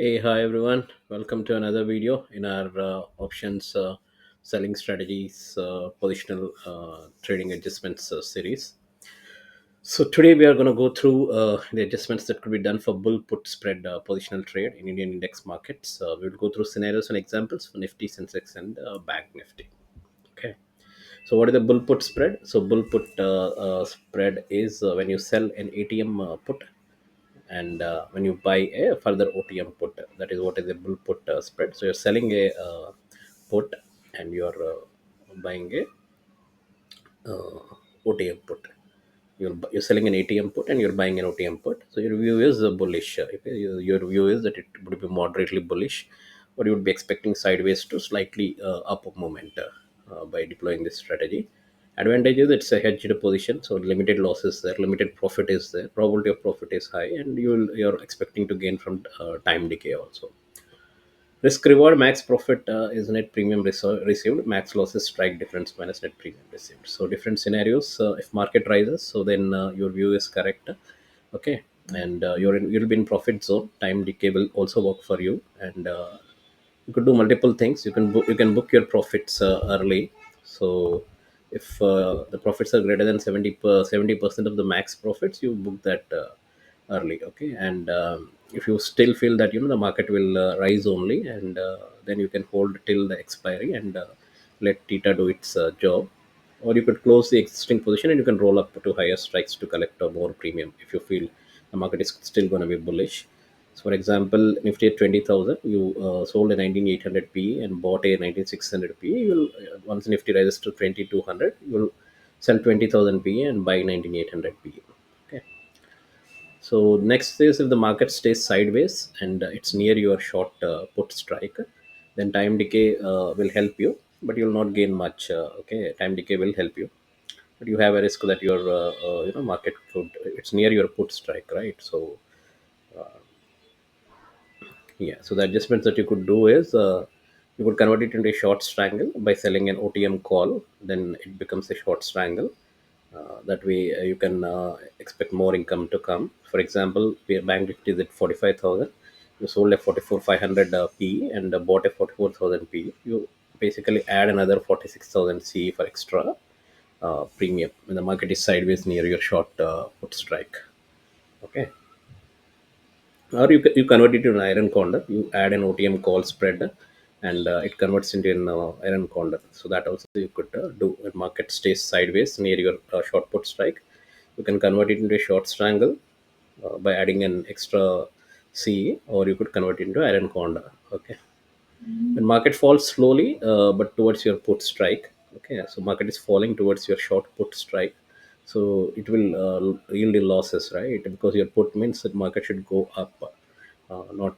Hey, hi everyone. Welcome to another video in our options selling strategies positional trading adjustments series. So today we are going to go through the adjustments that could be done for bull put spread positional trade in Indian index markets. We will go through scenarios and examples for Nifty, Sensex, and Bank Nifty. Okay. So what is the bull put spread? So bull put spread is when you sell an ATM put and when you buy a further OTM put, that is what is a bull put spread. So you're selling a put and you're buying a OTM put. You're selling an ATM put and you're buying an OTM put. So your view is bullish. Okay? Your view is that it would be moderately bullish, but you would be expecting sideways to slightly up movement by deploying this strategy. Advantage is it's a hedged position, so limited losses there, limited profit is there, probability of profit is high, and you're expecting to gain from time decay also. Risk reward max profit is net premium received, max losses strike difference minus net premium received. So different scenarios. If market rises, so then your view is correct. Okay, and you'll be in profit zone. Time decay will also work for you, and you could do multiple things. You can book your profits early. So if the profits are greater than 70% of the max profits, you book that early. Okay, and if you still feel that the market will rise only, and then you can hold till the expiry and let Tita do its job, or you could close the existing position and you can roll up to higher strikes to collect a more premium if you feel the market is still going to be bullish. So for example, Nifty at 20,000, you sold a 19,800 PE and bought a 19,600 PE. You will once Nifty rises to 2,200, you will sell 20,000 PE and buy 19,800 PE. Okay. So next is if the market stays sideways and it's near your short put strike, then time decay will help you, but you'll not gain much. Okay, time decay will help you, but you have a risk that your market could it's near your put strike, right? So yeah, so the adjustments that you could do is you could convert it into a short strangle by selling an OTM call. Then it becomes a short strangle. That way, you can expect more income to come. For example, Bank Nifty is at 45,000. You sold a 44,500 P and bought a 44,000 P. You basically add another 46,000 C for extra premium when the market is sideways near your short put strike. Okay, or you convert it to an iron condor. You add an OTM call spread, and it converts into an iron condor. So that also you could do when market stays sideways near your short put strike. You can convert it into a short strangle by adding an extra C, or you could convert it into iron condor. Okay, when market falls slowly but towards your put strike. Okay, so market is falling towards your short put strike, so it will yield you losses, right? Because your put means that market should go up, not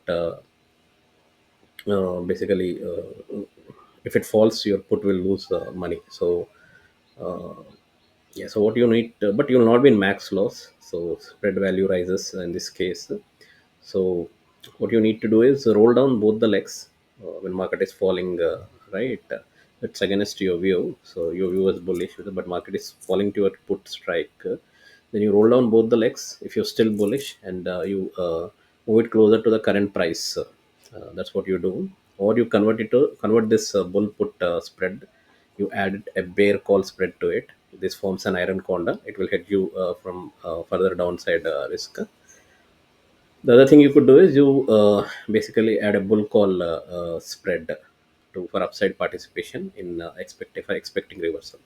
basically if it falls your put will lose money. So uh, yeah, so what you need, but you will not be in max loss, so spread value rises in this case. So what you need to do is roll down both the legs when market is falling, right? It's against your view, so your view is bullish, but market is falling to your put strike. Then you roll down both the legs if you're still bullish, and you move it closer to the current price. That's what you do, or you convert this bull put spread. You add a bear call spread to it. This forms an iron condor. It will hedge you from further downside risk. The other thing you could do is you basically add a bull call spread to for upside participation in expecting reversal.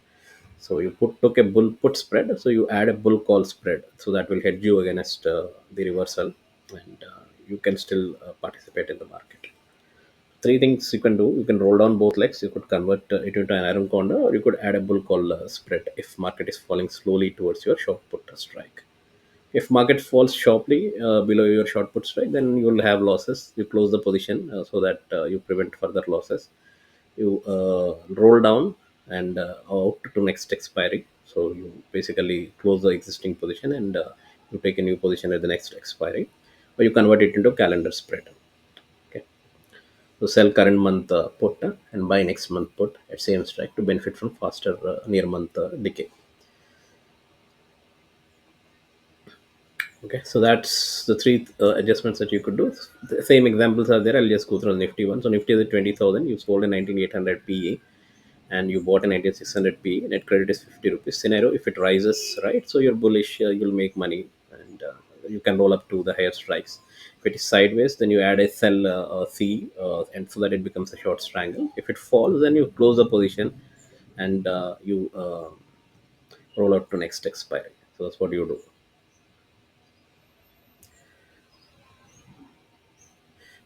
So you took a bull put spread, so you add a bull call spread, so that will hedge you against the reversal, and you can still participate in the market. Three things you can do: you can roll down both legs, you could convert it into an iron condor, or you could add a bull call spread if market is falling slowly towards your short put strike. If market falls sharply below your short put strike, then you will have losses. You close the position so that you prevent further losses. You roll down and out to next expiry. So you basically close the existing position, and you take a new position at the next expiry, or you convert it into calendar spread. Okay. So sell current month put and buy next month put at same strike to benefit from faster near month decay. Okay, so that's the three adjustments that you could do. The same examples are there. I'll just go through the Nifty one. So Nifty is at 20,000. You sold in 19,800 PE, and you bought in 19,600 PE. Net credit is 50 rupees. Scenario: if it rises, right? So you're bullish. You'll make money, and you can roll up to the higher strikes. If it is sideways, then you add a sell fee, and so that it becomes a short strangle. If it falls, then you close the position, and you roll out to next expiry. So that's what you do.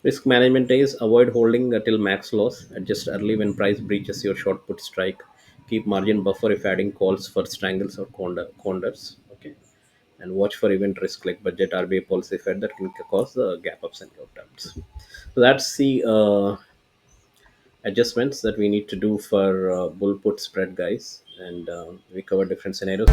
Risk management is avoid holding till max loss. Adjust early when price breaches your short put strike. Keep margin buffer if adding calls for strangles or condors. Okay, and watch for event risk like budget RBI policy Fed that can cause gap ups and gap downs. So that's the adjustments that we need to do for bull put spread, guys, and we cover different scenarios.